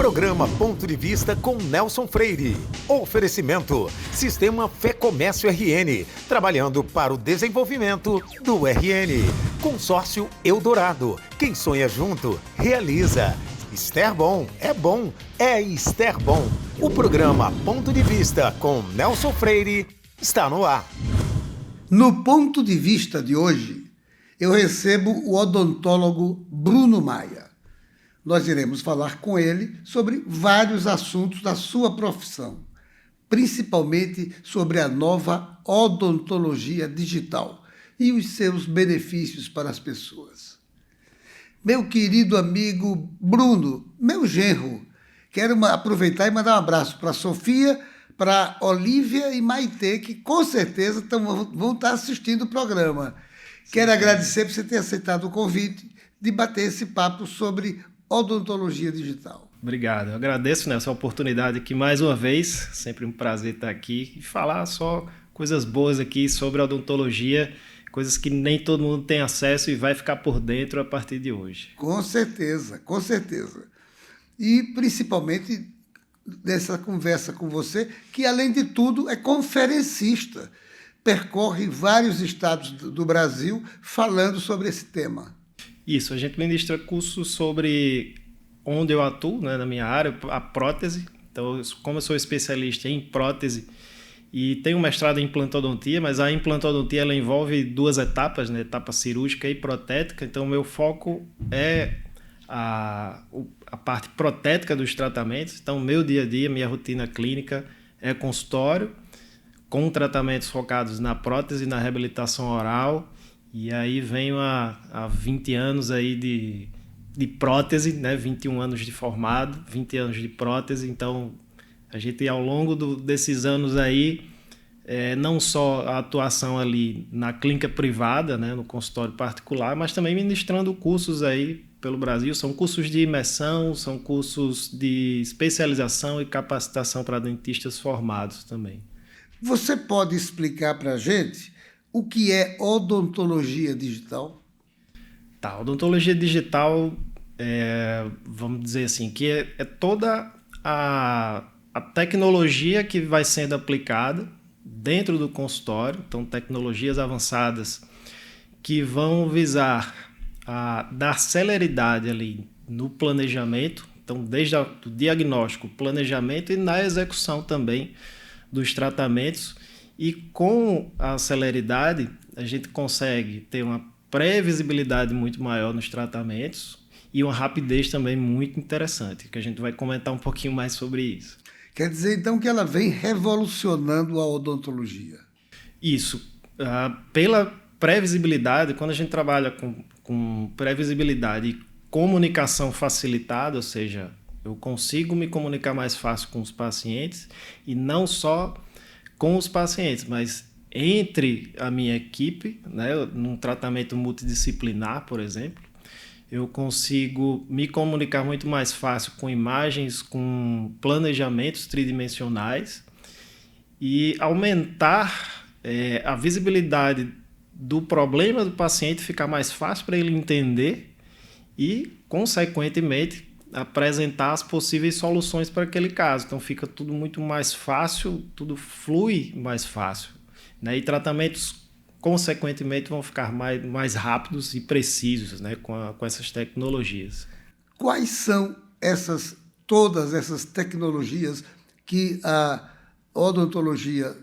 Programa Ponto de Vista com Nelson Freire. Oferecimento: Sistema Fé Comércio RN, trabalhando para o desenvolvimento do RN. Consórcio Eldorado, quem sonha junto, realiza. Esterbom, é Esterbom. O programa Ponto de Vista com Nelson Freire está no ar. No Ponto de Vista de hoje, eu recebo o odontólogo Bruno Maia. Nós iremos falar com ele sobre vários assuntos da sua profissão, principalmente sobre a nova odontologia digital e os seus benefícios para as pessoas. Meu querido amigo Bruno, meu genro, quero aproveitar e mandar um abraço para a Sofia, para Olívia e Maitê, que com certeza vão estar assistindo o programa. Quero agradecer por você ter aceitado o convite de bater esse papo sobre odontologia digital. Obrigado, eu agradeço nessa oportunidade aqui mais uma vez, sempre um prazer estar aqui e falar só coisas boas aqui sobre odontologia, coisas que nem todo mundo tem acesso e vai ficar por dentro a partir de hoje. Com certeza, com certeza. E principalmente dessa conversa com você, que além de tudo é conferencista, percorre vários estados do Brasil falando sobre esse tema. Isso, a gente ministra cursos sobre onde eu atuo, né, na minha área, a prótese. Então, como eu sou especialista em prótese e tenho mestrado em implantodontia, mas a implantodontia ela envolve duas etapas, né, etapa cirúrgica e protética. Então, o meu foco é a parte protética dos tratamentos. Então, meu dia a dia, minha rotina clínica é consultório, com tratamentos focados na prótese e na reabilitação oral. E aí venho há 20 anos aí de prótese, né? 21 anos de formado, 20 anos de prótese. Então, a gente ao longo desses anos aí, não só a atuação ali na clínica privada, né? No consultório particular, mas também ministrando cursos aí pelo Brasil. São cursos de imersão, são cursos de especialização e capacitação para dentistas formados também. Você pode explicar para a gente o que é odontologia digital? Tá, odontologia digital, vamos dizer assim, que é toda a tecnologia que vai sendo aplicada dentro do consultório, então tecnologias avançadas que vão visar dar celeridade ali no planejamento, então desde o diagnóstico, planejamento e na execução também dos tratamentos. E com a celeridade, a gente consegue ter uma previsibilidade muito maior nos tratamentos e uma rapidez também muito interessante, que a gente vai comentar um pouquinho mais sobre isso. Quer dizer, então, que ela vem revolucionando a odontologia? Isso. Pela previsibilidade, quando a gente trabalha com previsibilidade e comunicação facilitada, ou seja, eu consigo me comunicar mais fácil com os pacientes e não só com os pacientes, mas entre a minha equipe, né, num tratamento multidisciplinar, por exemplo, eu consigo me comunicar muito mais fácil com imagens, com planejamentos tridimensionais e aumentar a visibilidade do problema do paciente, ficar mais fácil para ele entender e, consequentemente, apresentar as possíveis soluções para aquele caso. Então fica tudo muito mais fácil, tudo flui mais fácil, né? E tratamentos, consequentemente, vão ficar mais rápidos e precisos, né? com essas tecnologias. Quais são todas essas tecnologias que a odontologia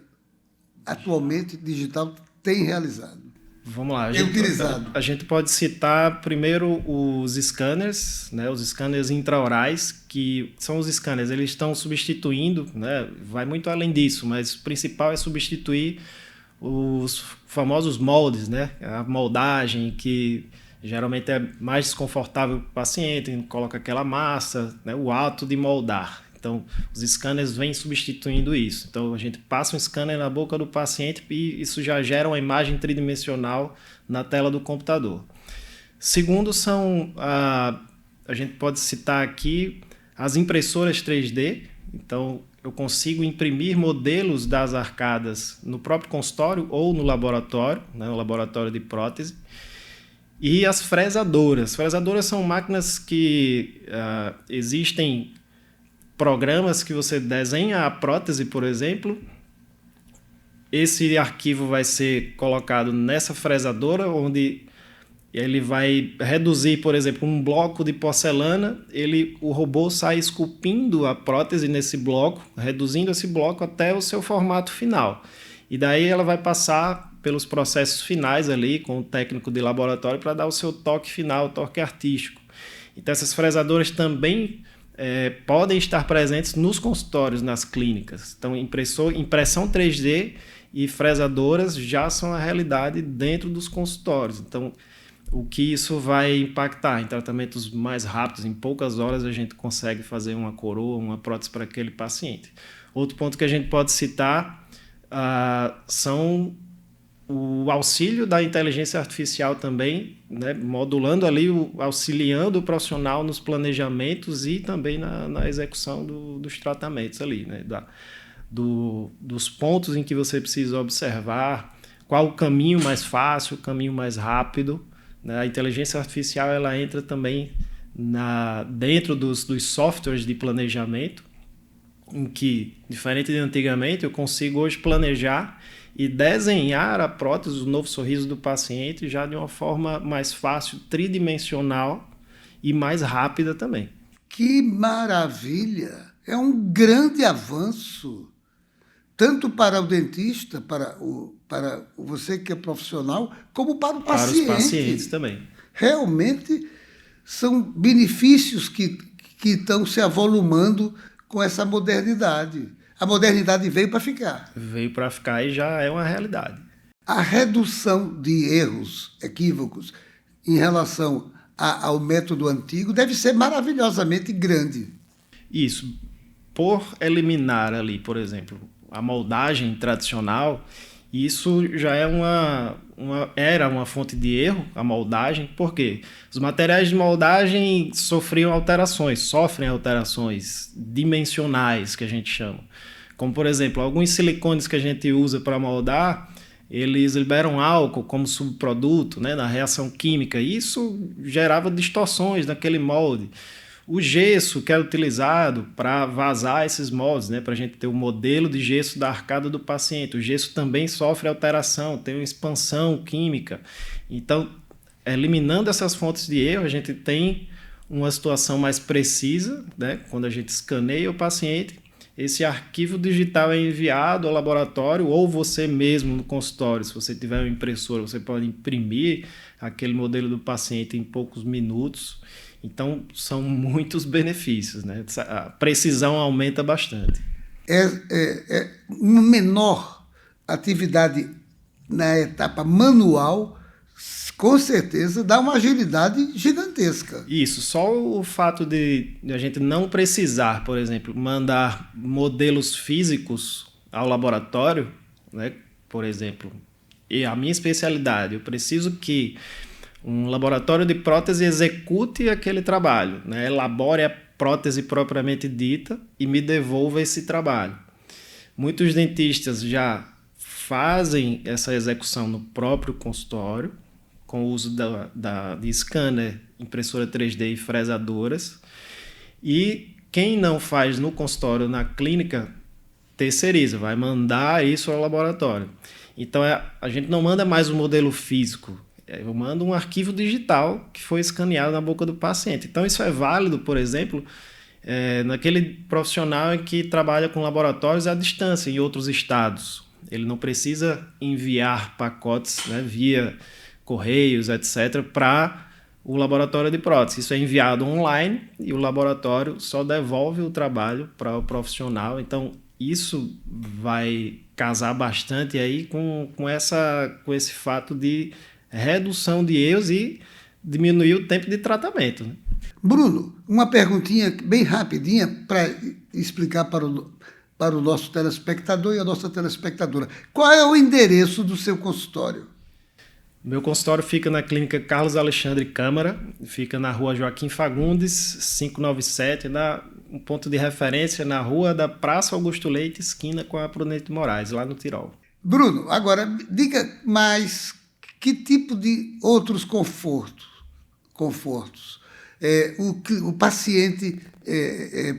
atualmente digital tem realizado? Vamos lá, utilizado. A gente pode citar primeiro os scanners, né, os scanners intraorais, que são os scanners, eles estão substituindo, né, vai muito além disso, mas o principal é substituir os famosos moldes, né, a moldagem que geralmente é mais desconfortável para o paciente, a gente coloca aquela massa, né, o ato de moldar. Então, os scanners vêm substituindo isso. Então, a gente passa um scanner na boca do paciente e isso já gera uma imagem tridimensional na tela do computador. Segundo, a gente pode citar aqui as impressoras 3D. Então, eu consigo imprimir modelos das arcadas no próprio consultório ou no laboratório, né, no laboratório de prótese. E as fresadoras. Fresadoras são máquinas que existem programas que você desenha a prótese, por exemplo. Esse arquivo vai ser colocado nessa fresadora, onde ele vai reduzir, por exemplo, um bloco de porcelana. O robô sai esculpindo a prótese nesse bloco, reduzindo esse bloco até o seu formato final. E daí ela vai passar pelos processos finais ali com o técnico de laboratório para dar o seu toque final, o toque artístico. Então essas fresadoras também podem estar presentes nos consultórios, nas clínicas. Então impressão 3D e fresadoras já são a realidade dentro dos consultórios. Então, o que isso vai impactar? Em tratamentos mais rápidos, em poucas horas a gente consegue fazer uma coroa, uma prótese para aquele paciente. Outro ponto que a gente pode citar são o auxílio da inteligência artificial também, né, modulando ali, auxiliando o profissional nos planejamentos e também na execução dos tratamentos ali, né, dos pontos em que você precisa observar, qual o caminho mais fácil, o caminho mais rápido. Né? A inteligência artificial ela entra também dentro dos softwares de planejamento, em que, diferente de antigamente, eu consigo hoje planejar e desenhar a prótese, o novo sorriso do paciente, já de uma forma mais fácil, tridimensional e mais rápida também. Que maravilha! É um grande avanço, tanto para o dentista, para você que é profissional, como para o paciente. Para os pacientes também. Realmente são benefícios que estão se avolumando com essa modernidade. A modernidade veio para ficar. Veio para ficar e já é uma realidade. A redução de erros, equívocos, em relação ao método antigo deve ser maravilhosamente grande. Isso. Por eliminar ali, por exemplo, a moldagem tradicional, isso já era uma fonte de erro, a moldagem. Por quê? Os materiais de moldagem sofrem alterações dimensionais, que a gente chama. Como, por exemplo, alguns silicones que a gente usa para moldar, eles liberam álcool como subproduto, né, na reação química. Isso gerava distorções naquele molde. O gesso que era utilizado para vazar esses moldes, né, para a gente ter o modelo de gesso da arcada do paciente. O gesso também sofre alteração, tem uma expansão química. Então, eliminando essas fontes de erro, a gente tem uma situação mais precisa, né, quando a gente escaneia o paciente. Esse arquivo digital é enviado ao laboratório ou você mesmo no consultório. Se você tiver uma impressora, você pode imprimir aquele modelo do paciente em poucos minutos. Então, são muitos benefícios, né? A precisão aumenta bastante. Uma menor atividade na etapa manual, com certeza, dá uma agilidade gigantesca. Isso, só o fato de a gente não precisar, por exemplo, mandar modelos físicos ao laboratório, né? Por exemplo, e a minha especialidade, eu preciso que um laboratório de prótese execute aquele trabalho, né? Elabore a prótese propriamente dita e me devolva esse trabalho. Muitos dentistas já fazem essa execução no próprio consultório, com o uso de scanner, impressora 3D e fresadoras. E quem não faz no consultório, na clínica, terceiriza, vai mandar isso ao laboratório. Então, a gente não manda mais um modelo físico, eu mando um arquivo digital que foi escaneado na boca do paciente. Então, isso é válido, por exemplo, naquele profissional que trabalha com laboratórios à distância em outros estados. Ele não precisa enviar pacotes, né, via correios, etc., para o laboratório de prótese. Isso é enviado online e o laboratório só devolve o trabalho para o profissional. Então, isso vai casar bastante aí com esse fato de redução de erros e diminuir o tempo de tratamento. Né? Bruno, uma perguntinha bem rapidinha para explicar para o nosso telespectador e a nossa telespectadora. Qual é o endereço do seu consultório? Meu consultório fica na Clínica Carlos Alexandre Câmara, fica na Rua Joaquim Fagundes, 597, um ponto de referência na Rua da Praça Augusto Leite, esquina com a Prudente de Moraes, lá no Tirol. Bruno, agora diga mais que tipo de outros confortos o paciente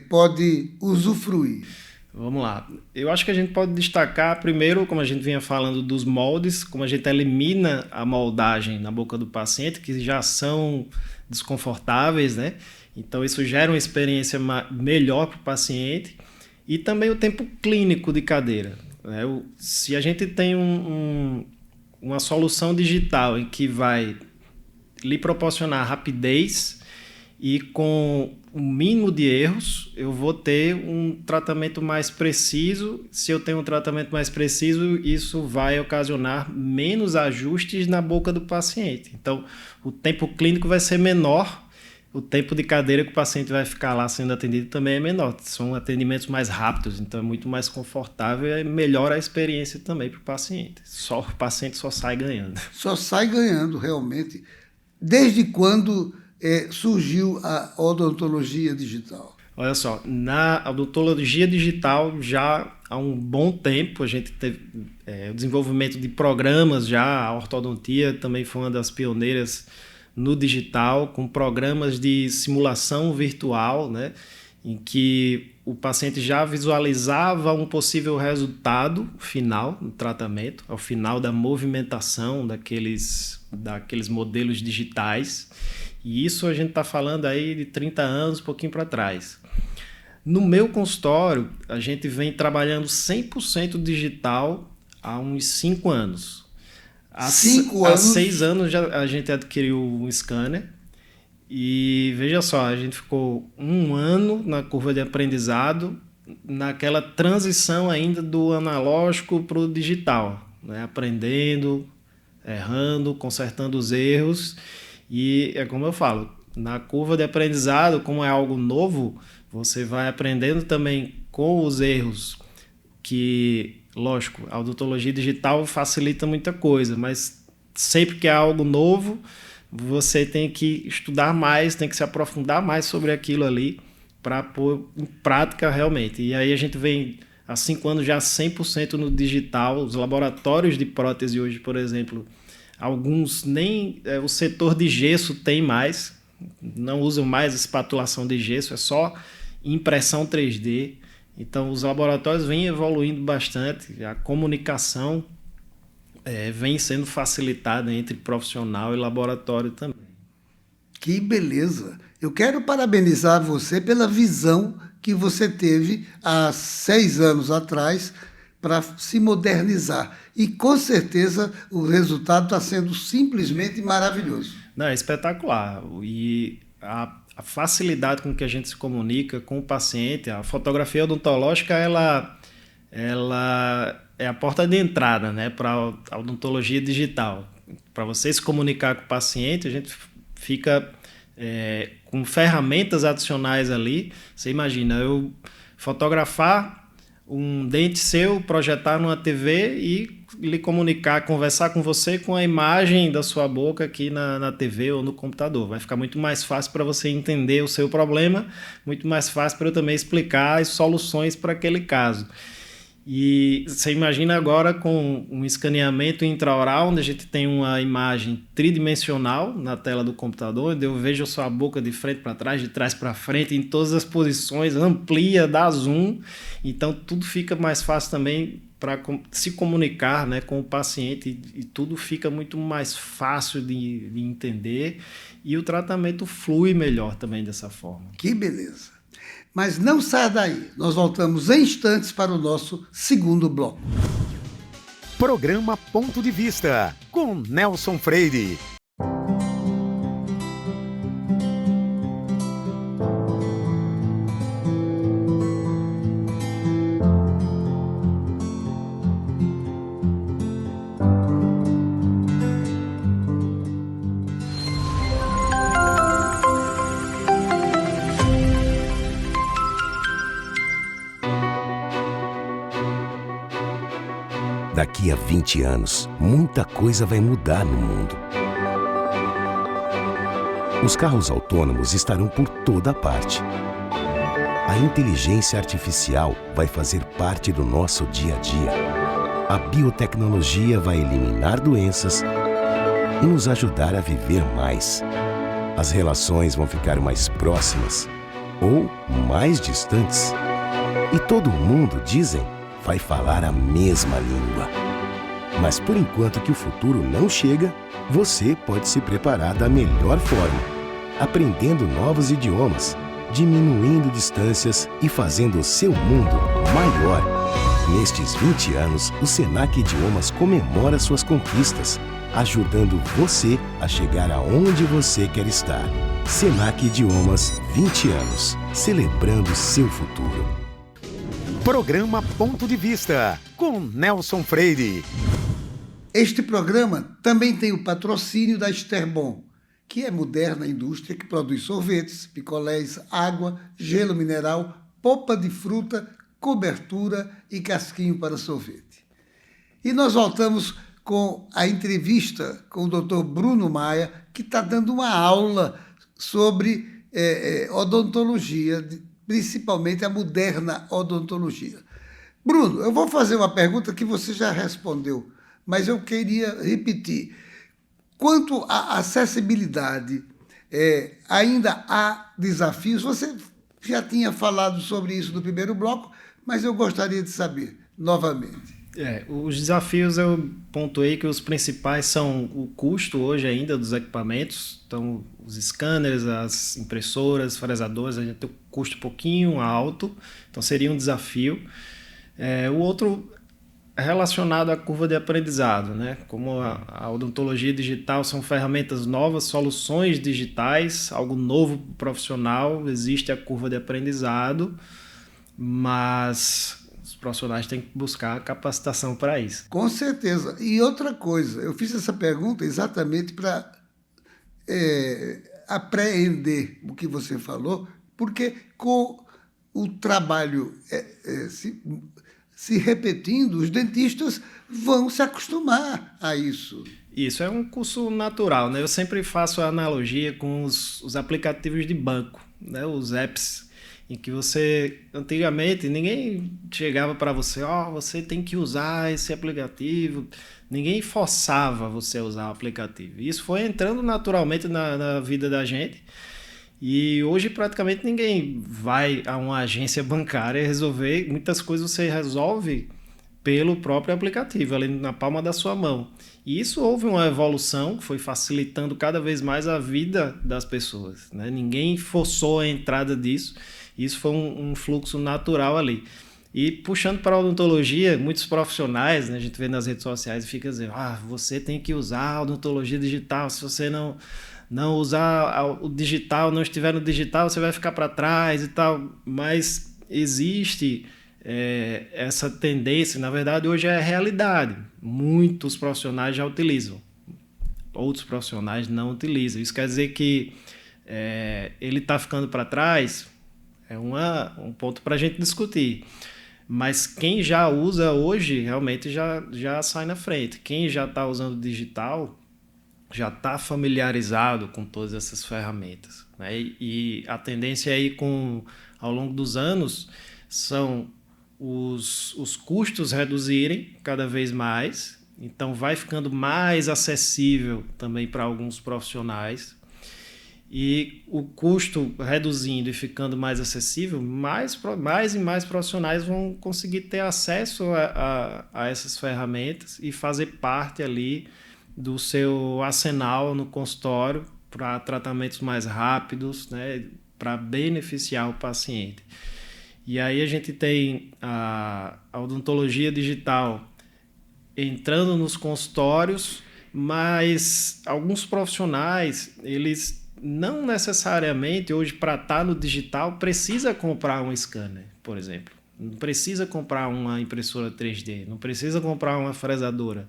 pode usufruir? Vamos lá. Eu acho que a gente pode destacar primeiro, como a gente vinha falando, dos moldes, como a gente elimina a moldagem na boca do paciente, que já são desconfortáveis, né? Então isso gera uma experiência melhor para o paciente. E também o tempo clínico de cadeira, né? Se a gente tem uma solução digital em que vai lhe proporcionar rapidez e com o mínimo de erros, eu vou ter um tratamento mais preciso. Se eu tenho um tratamento mais preciso, isso vai ocasionar menos ajustes na boca do paciente. Então, o tempo clínico vai ser menor, o tempo de cadeira que o paciente vai ficar lá sendo atendido também é menor. São atendimentos mais rápidos, então é muito mais confortável e melhora a experiência também para o paciente. O paciente só sai ganhando. Só sai ganhando, realmente. Desde quando surgiu a odontologia digital? Olha só, na odontologia digital já há um bom tempo a gente teve o desenvolvimento de programas já, a ortodontia também foi uma das pioneiras no digital, com programas de simulação virtual, né, em que o paciente já visualizava um possível resultado final do tratamento, ao final da movimentação daqueles modelos digitais. E isso a gente está falando aí de 30 anos, um pouquinho para trás. No meu consultório, a gente vem trabalhando 100% digital há uns 5 anos. Há 6 anos a gente adquiriu um scanner. E veja só, a gente ficou 1 ano na curva de aprendizado, naquela transição ainda do analógico para o digital, né? Aprendendo, errando, consertando os erros. E é como eu falo, na curva de aprendizado, como é algo novo, você vai aprendendo também com os erros, que, lógico, a odontologia digital facilita muita coisa, mas sempre que é algo novo, você tem que estudar mais, tem que se aprofundar mais sobre aquilo ali para pôr em prática realmente. E aí a gente vem há 5 anos já 100% no digital. Os laboratórios de prótese hoje, por exemplo, alguns nem o setor de gesso tem mais, não usam mais espatulação de gesso, é só impressão 3D. Então os laboratórios vêm evoluindo bastante, a comunicação vem sendo facilitada entre profissional e laboratório também. Que beleza! Eu quero parabenizar você pela visão que você teve há 6 anos atrás para se modernizar. E, com certeza, o resultado está sendo simplesmente maravilhoso. Não, é espetacular. E a facilidade com que a gente se comunica com o paciente, a fotografia odontológica, ela é a porta de entrada, né, para a odontologia digital. Para você se comunicar com o paciente, a gente fica com ferramentas adicionais ali. Você imagina, eu fotografar um dente seu, projetar numa TV e lhe comunicar, conversar com você com a imagem da sua boca aqui na TV ou no computador. Vai ficar muito mais fácil para você entender o seu problema, muito mais fácil para eu também explicar as soluções para aquele caso. E você imagina agora com um escaneamento intraoral, onde a gente tem uma imagem tridimensional na tela do computador, onde eu vejo a sua boca de frente para trás, de trás para frente, em todas as posições, amplia, dá zoom. Então tudo fica mais fácil também para se comunicar, né, com o paciente, e tudo fica muito mais fácil de entender, e o tratamento flui melhor também dessa forma. Que beleza! Mas não saia daí, nós voltamos em instantes para o nosso segundo bloco. Programa Ponto de Vista, com Nelson Freire. Daqui a 20 anos, muita coisa vai mudar no mundo. Os carros autônomos estarão por toda parte. A inteligência artificial vai fazer parte do nosso dia a dia. A biotecnologia vai eliminar doenças e nos ajudar a viver mais. As relações vão ficar mais próximas ou mais distantes. E todo mundo, dizem, vai falar a mesma língua. Mas por enquanto que o futuro não chega, você pode se preparar da melhor forma, aprendendo novos idiomas, diminuindo distâncias e fazendo o seu mundo maior. Nestes 20 anos, o Senac Idiomas comemora suas conquistas, ajudando você a chegar aonde você quer estar. Senac Idiomas, 20 anos, celebrando seu futuro. Programa Ponto de Vista, com Nelson Freire. Este programa também tem o patrocínio da Esterbon, que é moderna indústria que produz sorvetes, picolés, água, gelo mineral, polpa de fruta, cobertura e casquinho para sorvete. E nós voltamos com a entrevista com o Dr. Bruno Maia, que está dando uma aula sobre odontologia, principalmente a moderna odontologia. Bruno, eu vou fazer uma pergunta que você já respondeu, mas eu queria repetir. Quanto à acessibilidade, ainda há desafios? Você já tinha falado sobre isso no primeiro bloco, mas eu gostaria de saber novamente. Os desafios eu pontuei que os principais são o custo hoje ainda dos equipamentos, então os scanners, as impressoras, fresadoras, a gente tem um custo um pouquinho alto, então seria um desafio. O outro é relacionado à curva de aprendizado, né? Como a odontologia digital são ferramentas novas, soluções digitais, algo novo para o profissional, existe a curva de aprendizado, mas os profissionais têm que buscar capacitação para isso. Com certeza. E outra coisa, eu fiz essa pergunta exatamente para apreender o que você falou, porque com o trabalho se repetindo, os dentistas vão se acostumar a isso. Isso é um curso natural, né? Eu sempre faço a analogia com os aplicativos de banco, né? Os apps, em que você, antigamente, ninguém chegava para você, você tem que usar esse aplicativo, ninguém forçava você a usar o aplicativo. Isso foi entrando naturalmente na vida da gente, e hoje praticamente ninguém vai a uma agência bancária resolver, muitas coisas você resolve pelo próprio aplicativo, ali na palma da sua mão. E isso houve uma evolução, foi facilitando cada vez mais a vida das pessoas, né? Ninguém forçou a entrada disso. Isso foi um fluxo natural ali. E puxando para a odontologia, muitos profissionais, né, a gente vê nas redes sociais e fica dizendo, você tem que usar a odontologia digital, se você não usar o digital, não estiver no digital, você vai ficar para trás e tal. Mas existe essa tendência, na verdade hoje é realidade. Muitos profissionais já utilizam, outros profissionais não utilizam. Isso quer dizer que ele está ficando para trás. É um ponto para a gente discutir. Mas quem já usa hoje, realmente já sai na frente. Quem já está usando digital, já está familiarizado com todas essas ferramentas, né? E a tendência aí, ao longo dos anos, são os custos reduzirem cada vez mais. Então, vai ficando mais acessível também para alguns profissionais. E o custo reduzindo e ficando mais acessível, mais e mais profissionais vão conseguir ter acesso a essas ferramentas e fazer parte ali do seu arsenal no consultório para tratamentos mais rápidos, né, para beneficiar o paciente. E aí a gente tem a odontologia digital entrando nos consultórios, mas alguns profissionais, eles não necessariamente hoje, para estar no digital, precisa comprar um scanner, por exemplo. Não precisa comprar uma impressora 3D, não precisa comprar uma fresadora.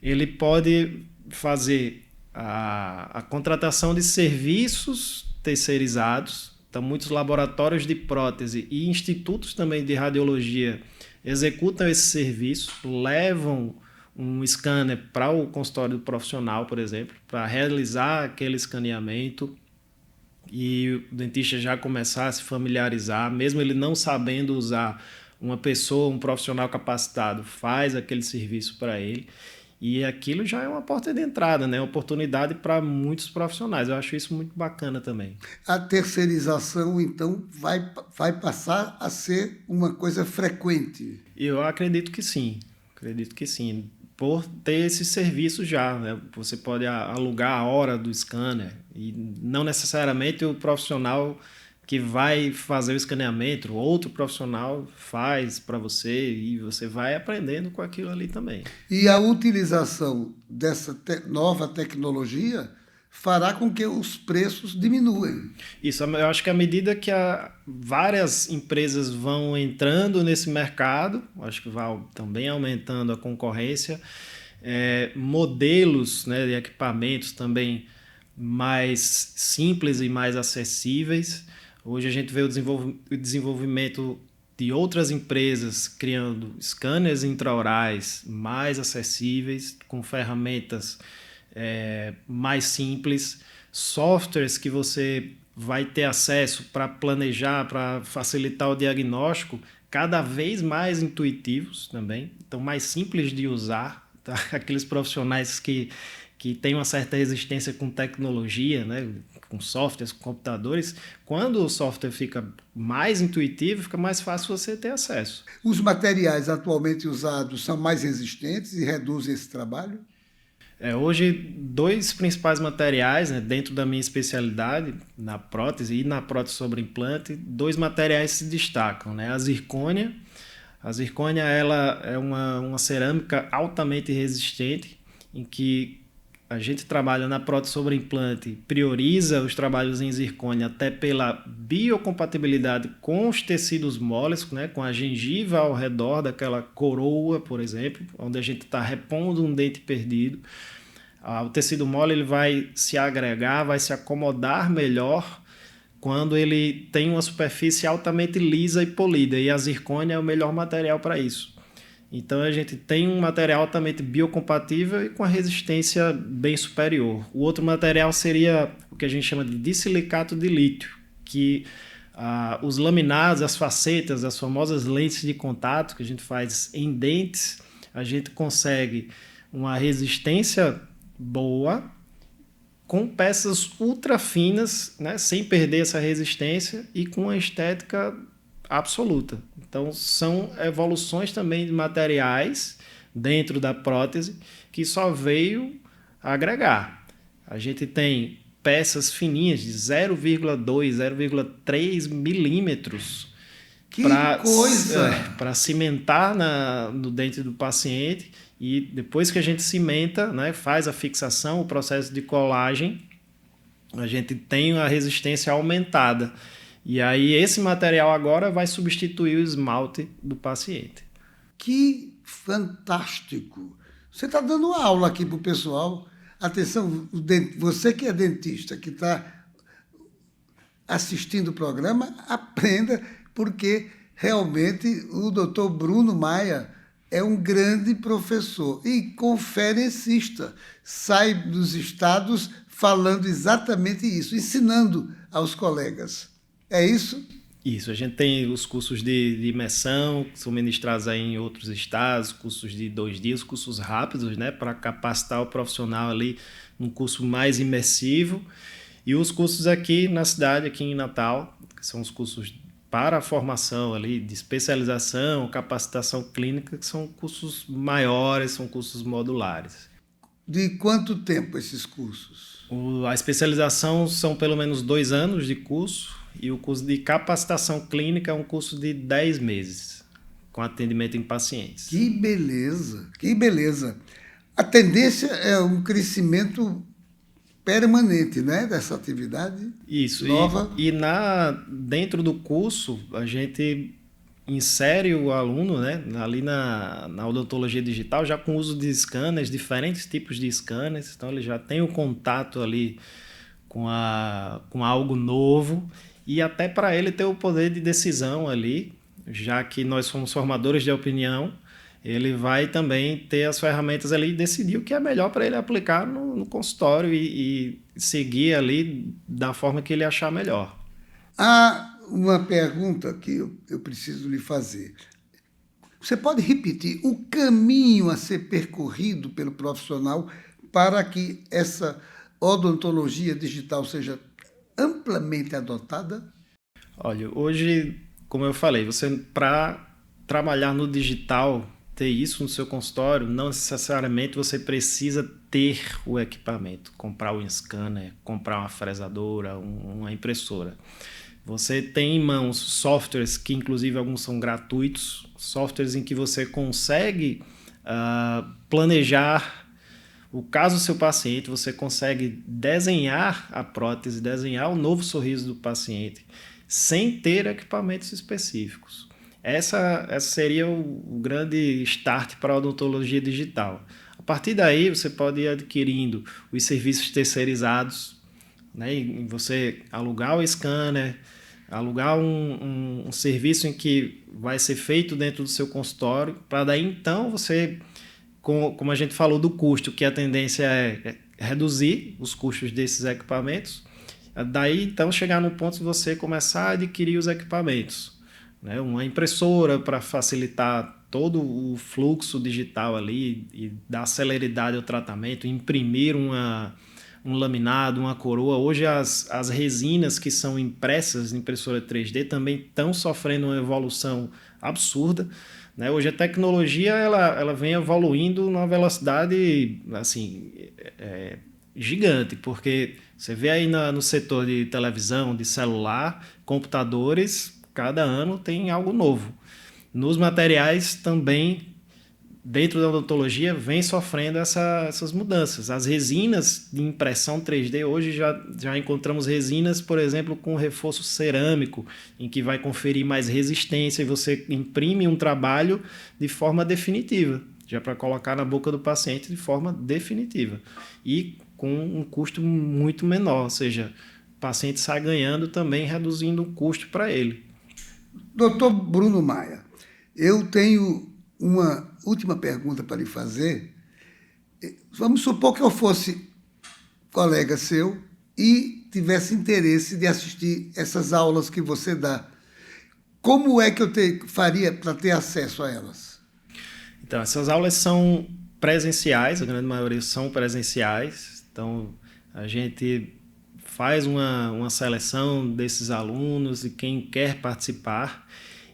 Ele pode fazer a contratação de serviços terceirizados. Então, muitos laboratórios de prótese e institutos também de radiologia executam esse serviço, levam um scanner para o consultório do profissional, por exemplo, para realizar aquele escaneamento e o dentista já começar a se familiarizar, mesmo ele não sabendo usar, uma pessoa, um profissional capacitado faz aquele serviço para ele. E aquilo já é uma porta de entrada, né? Oportunidade para muitos profissionais. Eu acho isso muito bacana também. A terceirização, então, vai passar a ser uma coisa frequente? Eu acredito que sim. Acredito que sim. Por ter esse serviço já, né? Você pode alugar a hora do scanner e não necessariamente o profissional que vai fazer o escaneamento, outro profissional faz para você e você vai aprendendo com aquilo ali também. E a utilização dessa nova tecnologia fará com que os preços diminuem. Isso, eu acho que à medida que várias empresas vão entrando nesse mercado, acho que vai também aumentando a concorrência, modelos, né, de equipamentos também mais simples e mais acessíveis. Hoje a gente vê o desenvolvimento de outras empresas criando scanners intraorais mais acessíveis, com ferramentas mais simples, softwares que você vai ter acesso para planejar, para facilitar o diagnóstico, cada vez mais intuitivos também, então mais simples de usar, tá? Aqueles profissionais que têm uma certa resistência com tecnologia, né? Com softwares, com computadores, quando o software fica mais intuitivo, fica mais fácil você ter acesso. Os materiais atualmente usados são mais resistentes e reduzem esse trabalho? Hoje, 2 principais materiais, né, dentro da minha especialidade, na prótese e na prótese sobre implante, 2 materiais se destacam, né? A zircônia. A zircônia ela é uma cerâmica altamente resistente, em que a gente trabalha na prótese sobre implante, prioriza os trabalhos em zircônia até pela biocompatibilidade com os tecidos moles, né, com a gengiva ao redor daquela coroa, por exemplo, onde a gente está repondo um dente perdido. O tecido mole ele vai se agregar, vai se acomodar melhor quando ele tem uma superfície altamente lisa e polida, e a zircônia é o melhor material para isso. Então a gente tem um material altamente biocompatível e com a resistência bem superior. O outro material seria o que a gente chama de dissilicato de lítio, que os laminados, as facetas, as famosas lentes de contato que a gente faz em dentes, a gente consegue uma resistência boa com peças ultra finas, né, sem perder essa resistência e com uma estética absoluta. Então são evoluções também de materiais dentro da prótese que só veio agregar. A gente tem peças fininhas de 0,2, 0,3 milímetros para cimentar no dente do paciente, e depois que a gente cimenta, né, faz a fixação, o processo de colagem, a gente tem a resistência aumentada. E aí esse material agora vai substituir o esmalte do paciente. Que fantástico! Você está dando aula aqui para o pessoal. Atenção, você que é dentista, que está assistindo o programa, aprenda, porque realmente o Dr. Bruno Maia é um grande professor e conferencista. Sai dos estados falando exatamente isso, ensinando aos colegas. É isso? Isso, a gente tem os cursos de imersão, que são ministrados aí em outros estados, cursos de 2 dias, cursos rápidos, né, para capacitar o profissional ali num curso mais imersivo. E os cursos aqui na cidade, aqui em Natal, que são os cursos para a formação ali de especialização, capacitação clínica, que são cursos maiores, são cursos modulares. De quanto tempo esses cursos? A especialização são pelo menos 2 anos de curso, e o curso de capacitação clínica é um curso de 10 meses, com atendimento em pacientes. Que beleza, que beleza. A tendência é um crescimento permanente, né, dessa atividade. Isso, nova. E dentro do curso, a gente insere o aluno, né, ali na odontologia digital, já com uso de scanners, diferentes tipos de scanners, então ele já tem o contato ali com algo novo, e até para ele ter o poder de decisão ali, já que nós somos formadores de opinião, ele vai também ter as ferramentas ali e decidir o que é melhor para ele aplicar no consultório e seguir ali da forma que ele achar melhor. Há uma pergunta que eu preciso lhe fazer. Você pode repetir o caminho a ser percorrido pelo profissional para que essa odontologia digital seja amplamente adotada? Olha, hoje, como eu falei, você para trabalhar no digital, ter isso no seu consultório, não necessariamente você precisa ter o equipamento, comprar um scanner, comprar uma fresadora, uma impressora. Você tem em mãos softwares que, inclusive, alguns são gratuitos, softwares em que você consegue planejar o caso do seu paciente, você consegue desenhar a prótese, desenhar o novo sorriso do paciente, sem ter equipamentos específicos. Essa seria o grande start para a odontologia digital. A partir daí, você pode ir adquirindo os serviços terceirizados, né? E você alugar o scanner, alugar um serviço em que vai ser feito dentro do seu consultório, para daí então você, como a gente falou do custo, que a tendência é reduzir os custos desses equipamentos, daí então chegar no ponto de você começar a adquirir os equipamentos, né? Uma impressora para facilitar todo o fluxo digital ali e dar celeridade ao tratamento, imprimir um laminado, uma coroa. Hoje as resinas que são impressas em impressora 3D também estão sofrendo uma evolução absurda, né? Hoje a tecnologia ela vem evoluindo numa velocidade assim, gigante, porque você vê aí no setor de televisão, de celular, computadores, cada ano tem algo novo. Nos materiais também, dentro da odontologia, vem sofrendo essas mudanças. As resinas de impressão 3D, hoje já encontramos resinas, por exemplo, com reforço cerâmico, em que vai conferir mais resistência e você imprime um trabalho de forma definitiva, já para colocar na boca do paciente de forma definitiva. E com um custo muito menor, ou seja, o paciente sai ganhando também, reduzindo o custo para ele. Doutor Bruno Maia, eu tenho uma última pergunta para lhe fazer. Vamos supor que eu fosse colega seu e tivesse interesse de assistir essas aulas que você dá. Como é que eu faria para ter acesso a elas? Então, essas aulas são presenciais, a grande maioria são presenciais. Então, a gente faz uma seleção desses alunos e quem quer participar.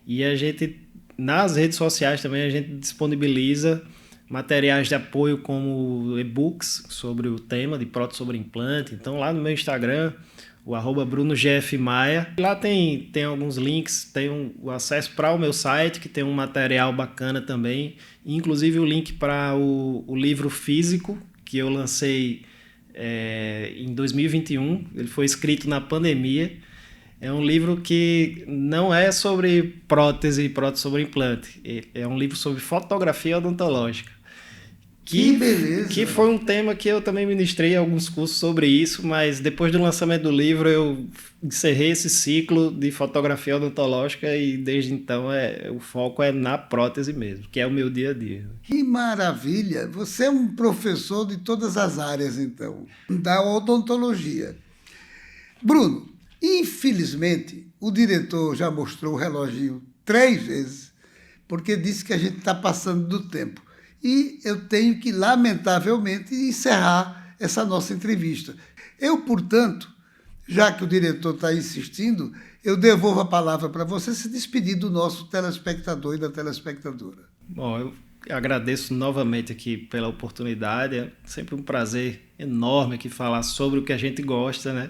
E a gente, nas redes sociais também, a gente disponibiliza materiais de apoio como e-books sobre o tema de prótese sobre implante. Então, lá no meu Instagram, o @BrunoGFMaia. Lá tem alguns links, tem o acesso para o meu site, que tem um material bacana também, inclusive o link para o livro físico, que eu lancei em 2021. Ele foi escrito na pandemia. É um livro que não é sobre prótese e prótese sobre implante. É um livro sobre fotografia odontológica. Que beleza! Que foi um tema que eu também ministrei alguns cursos sobre isso, mas depois do lançamento do livro eu encerrei esse ciclo de fotografia odontológica e desde então o foco é na prótese mesmo, que é o meu dia a dia. Que maravilha! Você é um professor de todas as áreas, então, da odontologia. Bruno, infelizmente, o diretor já mostrou o reloginho 3 vezes, porque disse que a gente está passando do tempo. E eu tenho que, lamentavelmente, encerrar essa nossa entrevista. Eu, portanto, já que o diretor está insistindo, eu devolvo a palavra para você se despedir do nosso telespectador e da telespectadora. Bom, eu agradeço novamente aqui pela oportunidade. É sempre um prazer enorme aqui falar sobre o que a gente gosta, né?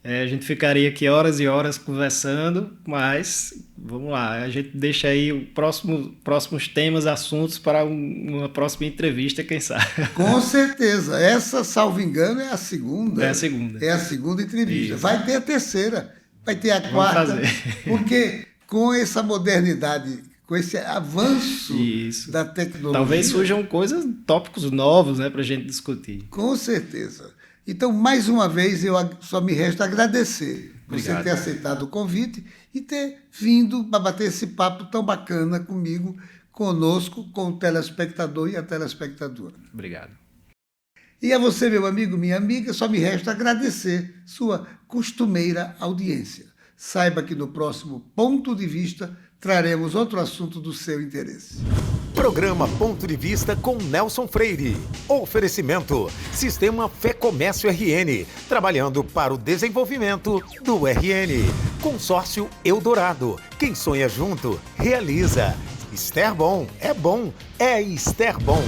A gente ficaria aqui horas e horas conversando, mas vamos lá, a gente deixa aí próximos temas, assuntos para uma próxima entrevista, quem sabe. Com certeza. Essa, salvo engano, é a segunda. É a segunda. É a segunda entrevista. Isso. Vai ter a terceira, vai ter a quarta. Porque com essa modernidade, com esse avanço da tecnologia... Talvez surjam tópicos novos, né, para a gente discutir. Com certeza. Então, mais uma vez, só me resta agradecer Obrigado. Você ter aceitado o convite e ter vindo para bater esse papo tão bacana comigo, conosco, com o telespectador e a telespectadora. Obrigado. E a você, meu amigo, minha amiga, só me resta agradecer sua costumeira audiência. Saiba que no próximo Ponto de Vista traremos outro assunto do seu interesse. Programa Ponto de Vista com Nelson Freire. Oferecimento: Sistema Fé Comércio RN, trabalhando para o desenvolvimento do RN. Consórcio Eldorado. Quem sonha junto, realiza. Esterbom, é Esterbom.